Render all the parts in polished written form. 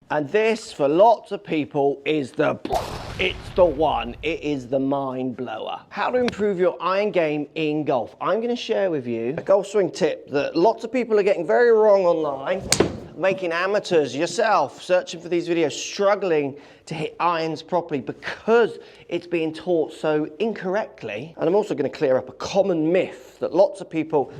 And this, for lots of people, it's the one. It is the mind blower. How to improve your iron game in golf. I'm going to share with you a golf swing tip that lots of people are getting very wrong online, making amateurs, yourself, searching for these videos, struggling to hit irons properly because it's being taught so incorrectly. And I'm also going to clear up a common myth that lots of people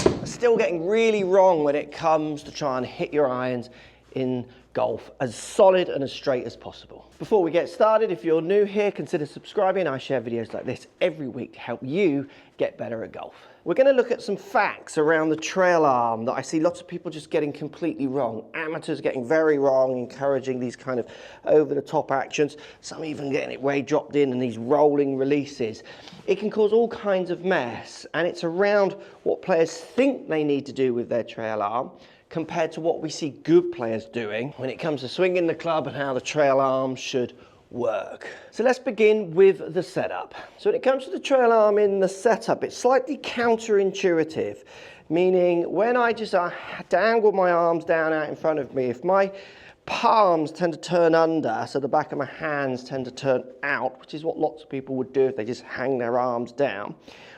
are still getting really wrong when it comes to trying to hit your irons in golf as solid and as straight as possible. Before we get started, if you're new here, consider subscribing. I share videos like this every week to help you get better at golf. We're going to look at some facts around the trail arm that I see lots of people just getting completely wrong. Amateurs getting very wrong, encouraging these kind of over-the-top actions. Some even getting it way dropped in and these rolling releases. It can cause all kinds of mess, and it's around what players think they need to do with their trail arm compared to what we see good players doing when it comes to swinging the club and how the trail arm should work. So let's begin with the setup. So when it comes to the trail arm in the setup, it's slightly counterintuitive, meaning when I just dangle my arms down out in front of me, if my palms tend to turn under, so the back of my hands tend to turn out, which is what lots of people would do if they just hang their arms down.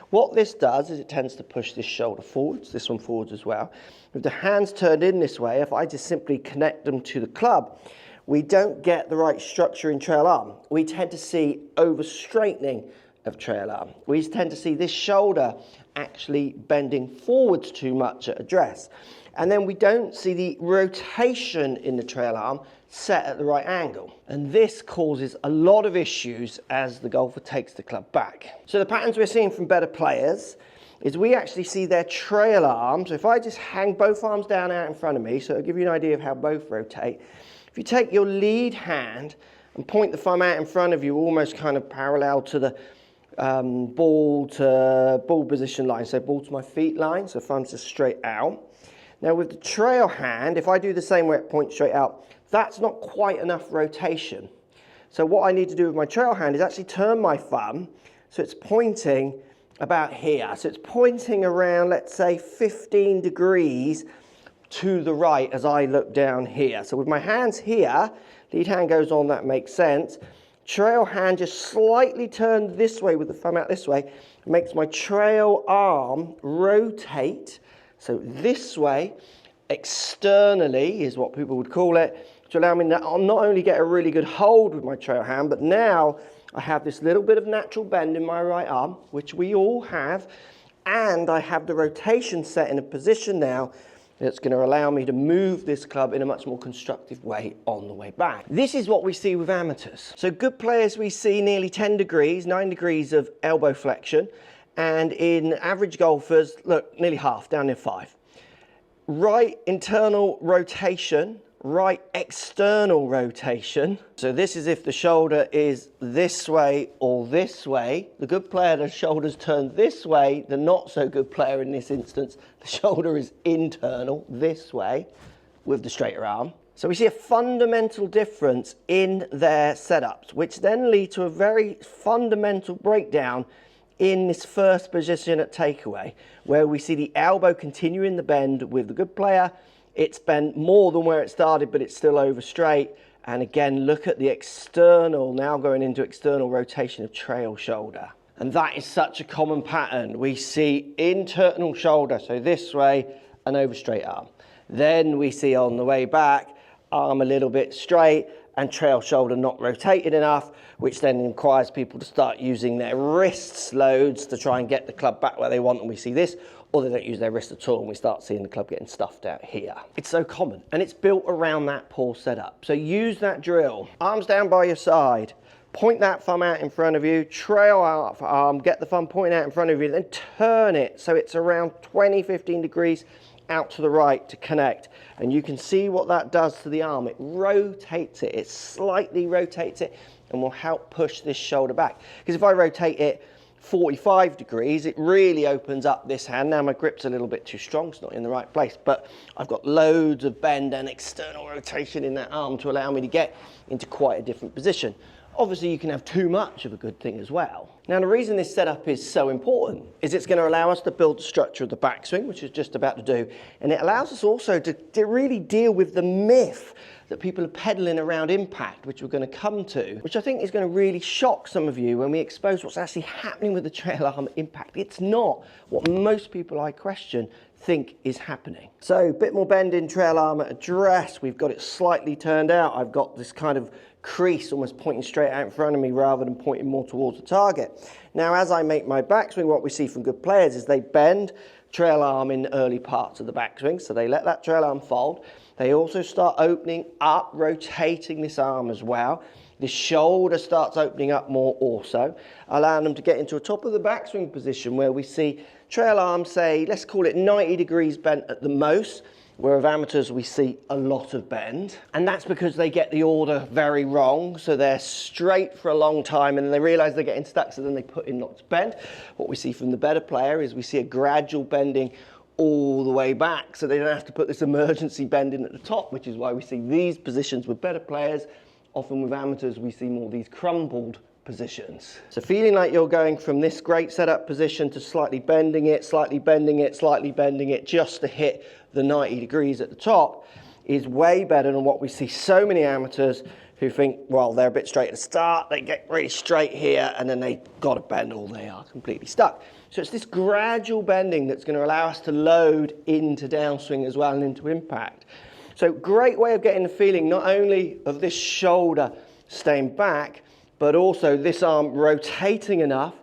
What this does is it tends to push this shoulder forwards, this one forwards as well. With the hands turned in this way, if I just simply connect them to the club, we don't get the right structure in trail arm. We tend to see over straightening of trail arm. We tend to see this shoulder actually bending forwards too much at address. And then we don't see the rotation in the trail arm set at the right angle. And this causes a lot of issues as the golfer takes the club back. So the patterns we're seeing from better players is we actually see their trail arm. So if I just hang both arms down out in front of me, so it'll give you an idea of how both rotate. If you take your lead hand and point the thumb out in front of you, almost kind of parallel to the ball to ball position line, so ball to my feet line, so thumb's just straight out. Now with the trail hand, if I do the same way it points straight out, that's not quite enough rotation. So what I need to do with my trail hand is actually turn my thumb so it's pointing about here. So it's pointing around, let's say 15 degrees to the right as I look down here. So with my hands here, lead hand goes on, that makes sense. Trail hand just slightly turned this way with the thumb out this way, makes my trail arm rotate. So this way, externally is what people would call it, to allow me to not only get a really good hold with my trail hand, but now I have this little bit of natural bend in my right arm, which we all have, and I have the rotation set in a position now that's going to allow me to move this club in a much more constructive way on the way back. This is what we see with amateurs. So good players, we see nearly 10 degrees, 9 degrees of elbow flexion, and in average golfers, look, nearly half, down near 5. Right internal rotation, right external rotation. So this is if the shoulder is this way or this way. The good player, the shoulder's turned this way. The not so good player in this instance, the shoulder is internal this way with the straighter arm. So we see a fundamental difference in their setups, which then lead to a very fundamental breakdown in this first position at takeaway, where we see the elbow continuing the bend with the good player. It's bent more than where it started, but it's still over straight. And again, look at the external, now going into external rotation of trail shoulder. And that is such a common pattern. We see internal shoulder, so this way, and over straight arm. Then we see on the way back, arm a little bit straight, and trail shoulder not rotated enough, which then requires people to start using their wrists loads to try and get the club back where they want, and we see this, or they don't use their wrist at all, and we start seeing the club getting stuffed out here. It's so common, and it's built around that poor setup. So use that drill. Arms down by your side. Point that thumb out in front of you, trail out for arm, get the thumb pointing out in front of you, then turn it so it's around 20, 15 degrees out to the right to connect. And you can see what that does to the arm. It rotates it, it slightly rotates it, and will help push this shoulder back. Because if I rotate it 45 degrees, it really opens up this hand. Now my grip's a little bit too strong, it's not in the right place, but I've got loads of bend and external rotation in that arm to allow me to get into quite a different position. Obviously, you can have too much of a good thing as well. Now, the reason this setup is so important is it's going to allow us to build the structure of the backswing, which is just about to do, and it allows us also to really deal with the myth that people are peddling around impact, which we're going to come to, which I think is going to really shock some of you when we expose what's actually happening with the trail arm impact. It's not what most people I question think is happening. So a bit more bend in trail arm at address. We've got it slightly turned out. I've got this kind of crease almost pointing straight out in front of me rather than pointing more towards the target. Now, as I make my backswing, what we see from good players is they bend trail arm in early parts of the backswing, so they let that trail arm fold. They also start opening up, rotating this arm as well. The shoulder starts opening up more also, allowing them to get into a top of the backswing position where we see trail arm, say, let's call it 90 degrees bent at the most, where with amateurs we see a lot of bend. And that's because they get the order very wrong. So they're straight for a long time and then they realize they're getting stuck, so then they put in lots of bend. What we see from the better player is we see a gradual bending all the way back, so they don't have to put this emergency bend in at the top, which is why we see these positions with better players. Often with amateurs, we see more of these crumpled positions. So feeling like you're going from this great setup position to slightly bending it, slightly bending it, slightly bending it, just to hit the 90 degrees at the top is way better than what we see so many amateurs who think, well, they're a bit straight at the start, they get really straight here, and then they got to bend or they are completely stuck. So it's this gradual bending that's going to allow us to load into downswing as well and into impact. So great way of getting the feeling not only of this shoulder staying back, but also this arm rotating enough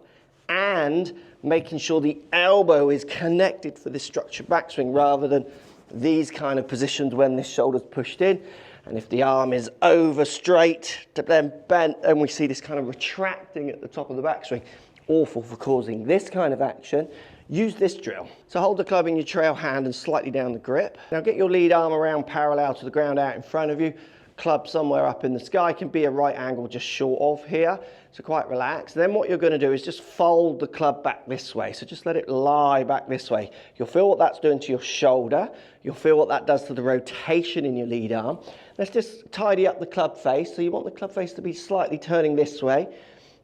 and making sure the elbow is connected for this structured backswing rather than these kind of positions when this shoulder's pushed in. And if the arm is over straight to then bent, and we see this kind of retracting at the top of the backswing, awful for causing this kind of action. Use this drill. So hold the club in your trail hand and slightly down the grip. Now get your lead arm around parallel to the ground out in front of you. Club somewhere up in the sky, can be a right angle just short of here, so quite relaxed. Then what you're going to do is just fold the club back this way, so just let it lie back this way. You'll feel what that's doing to your shoulder, you'll feel what that does to the rotation in your lead arm. Let's just tidy up the club face, so you want the club face to be slightly turning this way,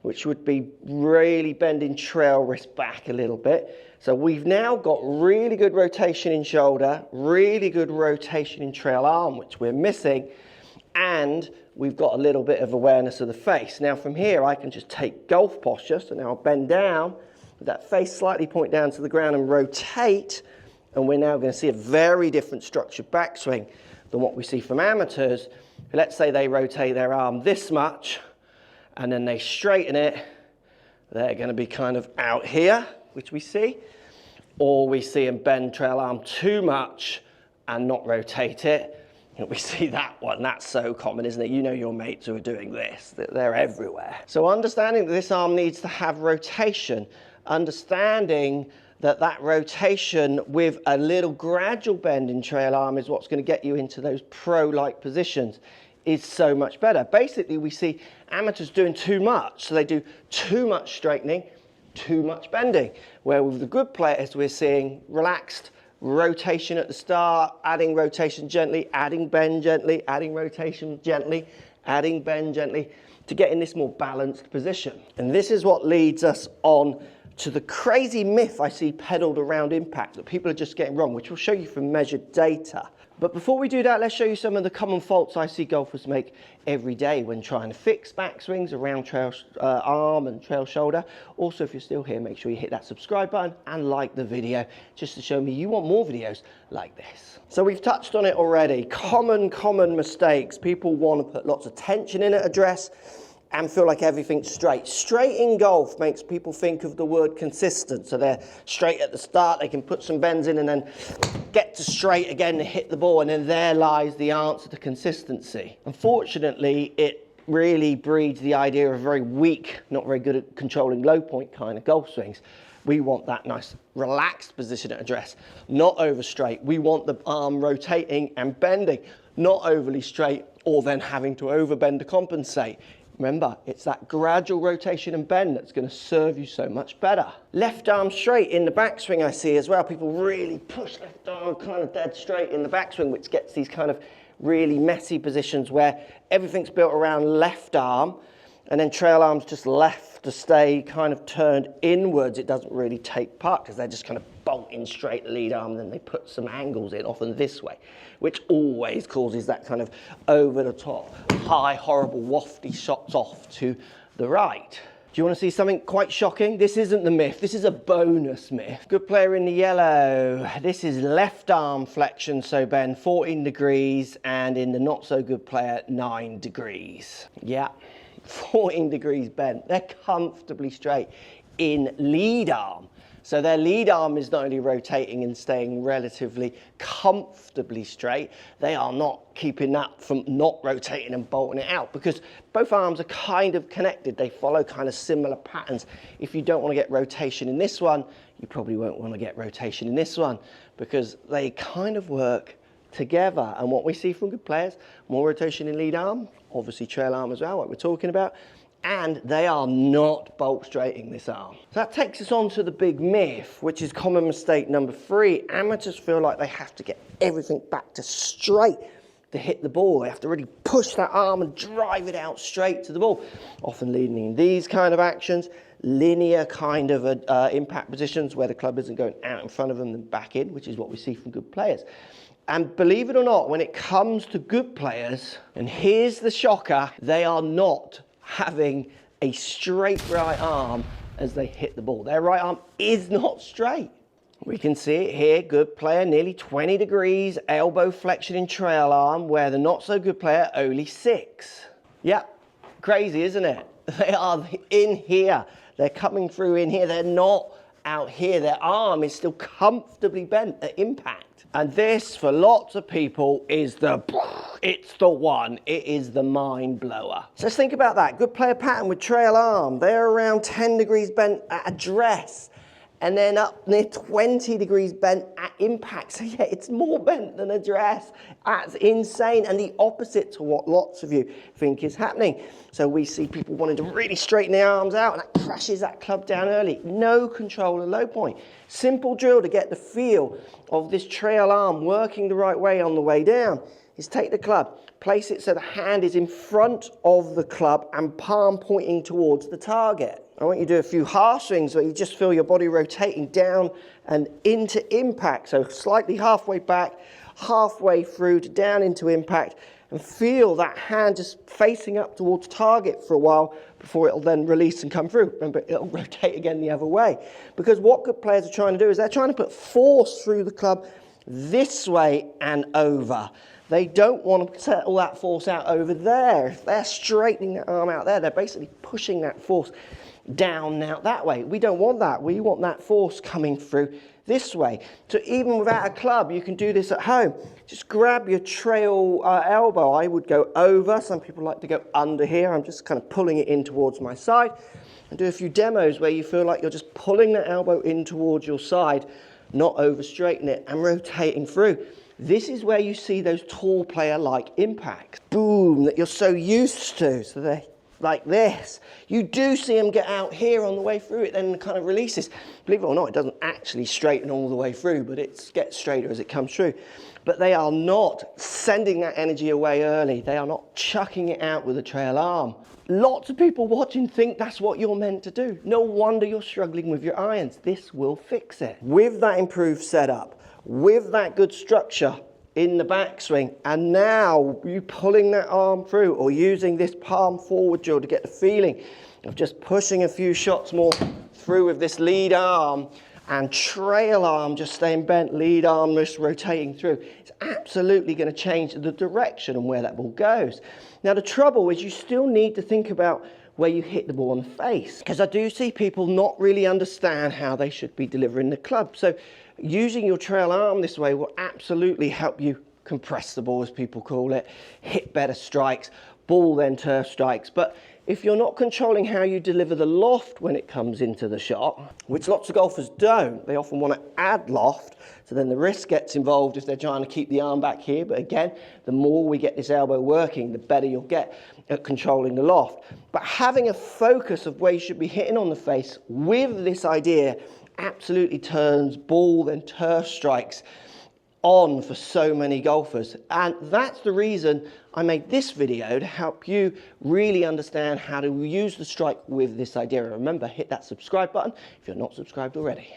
which would be really bending trail wrist back a little bit. So we've now got really good rotation in shoulder, really good rotation in trail arm, which we're missing, and we've got a little bit of awareness of the face. Now from here, I can just take golf posture. So now I'll bend down, with that face slightly point down to the ground and rotate. And we're now going to see a very different structured backswing than what we see from amateurs. Let's say they rotate their arm this much and then they straighten it. They're going to be kind of out here, which we see. Or we see them bend trail arm too much and not rotate it. We see that one, that's so common, isn't it? You know your mates who are doing this, they're everywhere. So understanding that this arm needs to have rotation, understanding that that rotation with a little gradual bend in trail arm is what's going to get you into those pro-like positions is so much better. Basically, we see amateurs doing too much, so they do too much straightening, too much bending, where with the good players we're seeing relaxed rotation at the start, adding rotation gently, adding bend gently, adding rotation gently, adding bend gently to get in this more balanced position. And this is what leads us on to the crazy myth I see peddled around impact that people are just getting wrong, which we'll show you from measured data. But before we do that, let's show you some of the common faults I see golfers make every day when trying to fix backswings around trail arm and trail shoulder. Also, if you're still here, make sure you hit that subscribe button and like the video just to show me you want more videos like this. So we've touched on it already. Common mistakes. People want to put lots of tension in at address and feel like everything's straight. Straight in golf makes people think of the word consistent. So they're straight at the start, they can put some bends in and then get to straight again and hit the ball, and then there lies the answer to consistency. Unfortunately, it really breeds the idea of very weak, not very good at controlling low point kind of golf swings. We want that nice relaxed position at address, not over straight. We want the arm rotating and bending, not overly straight or then having to overbend to compensate. Remember, it's that gradual rotation and bend that's going to serve you so much better. Left arm straight in the backswing I see as well. People really push left arm kind of dead straight in the backswing, which gets these kind of really messy positions where everything's built around left arm and then trail arms just left to stay kind of turned inwards. It doesn't really take part because they're just kind of bolting straight lead arm, and then they put some angles in, often this way, which always causes that kind of over the top, high, horrible, wafty shots off to the right. Do you want to see something quite shocking? This isn't the myth, this is a bonus myth. Good player in the yellow. This is left arm flexion, so bend 14 degrees, and in the not so good player, 9 degrees. Yeah, 14 degrees bent. They're comfortably straight in lead arm. So their lead arm is not only rotating and staying relatively comfortably straight, they are not keeping that from not rotating and bolting it out, because both arms are kind of connected. They follow kind of similar patterns. If you don't want to get rotation in this one, you probably won't want to get rotation in this one, because they kind of work together. And what we see from good players, more rotation in lead arm, obviously trail arm as well, what we're talking about, and they are not bolt straighting this arm. So that takes us on to the big myth, which is common mistake number 3. Amateurs feel like they have to get everything back to straight to hit the ball. They have to really push that arm and drive it out straight to the ball, often leading in these kind of actions, linear kind of impact positions where the club isn't going out in front of them and back in, which is what we see from good players. And believe it or not, when it comes to good players, and here's the shocker, they are not having a straight right arm as they hit the ball. Their right arm is not straight. We can see it here, good player, nearly 20 degrees, elbow flexion in trail arm, where the not so good player, only 6. Yep, crazy, isn't it? They are in here. They're coming through in here. They're not out here. Their arm is still comfortably bent at impact. And this, for lots of people, is it's the one. It is the mind blower. So let's think about that. Good player pattern with trail arm. They're around 10 degrees bent at address, and then up near 20 degrees bent at impact. So yeah, it's more bent than address. That's insane, and the opposite to what lots of you think is happening. So we see people wanting to really straighten their arms out, and that crashes that club down early. No control and low point. Simple drill to get the feel of this trail arm working the right way on the way down is take the club, place it so the hand is in front of the club and palm pointing towards the target. I want you to do a few half swings where you just feel your body rotating down and into impact. So slightly halfway back, halfway through to down into impact, and feel that hand just facing up towards target for a while before it'll then release and come through. Remember, it'll rotate again the other way. Because what good players are trying to do is they're trying to put force through the club this way and over. They don't want to settle that force out over there. If they're straightening that arm out there, they're basically pushing that force down out that way. We don't want that. We want that force coming through this way. So even without a club, you can do this at home. Just grab your trail elbow. I would go over. Some people like to go under here. I'm just kind of pulling it in towards my side. And do a few demos where you feel like you're just pulling that elbow in towards your side, not over straighten it, and rotating through. This is where you see those tall player-like impacts. Boom, that you're so used to. So they're like this. You do see them get out here on the way through, it then kind of releases. Believe it or not, it doesn't actually straighten all the way through, but it gets straighter as it comes through. But they are not sending that energy away early. They are not chucking it out with a trail arm. Lots of people watching think that's what you're meant to do. No wonder you're struggling with your irons. This will fix it. With that improved setup, with that good structure in the backswing, and now you pulling that arm through or using this palm forward drill to get the feeling of just pushing a few shots more through with this lead arm and trail arm just staying bent, lead arm just rotating through. It's absolutely going to change the direction and where that ball goes. Now the trouble is you still need to think about where you hit the ball on the face, because I do see people not really understand how they should be delivering the club. So using your trail arm this way will absolutely help you compress the ball, as people call it, hit better strikes, ball then turf strikes. But if you're not controlling how you deliver the loft when it comes into the shot, which lots of golfers don't, they often want to add loft, so then the wrist gets involved if they're trying to keep the arm back here. But again, the more we get this elbow working, the better you'll get at controlling the loft. But having a focus of where you should be hitting on the face with this idea absolutely turns ball then turf strikes on for so many golfers. And that's the reason I made this video, to help you really understand how to use the strike with this idea. And remember, hit that subscribe button if you're not subscribed already.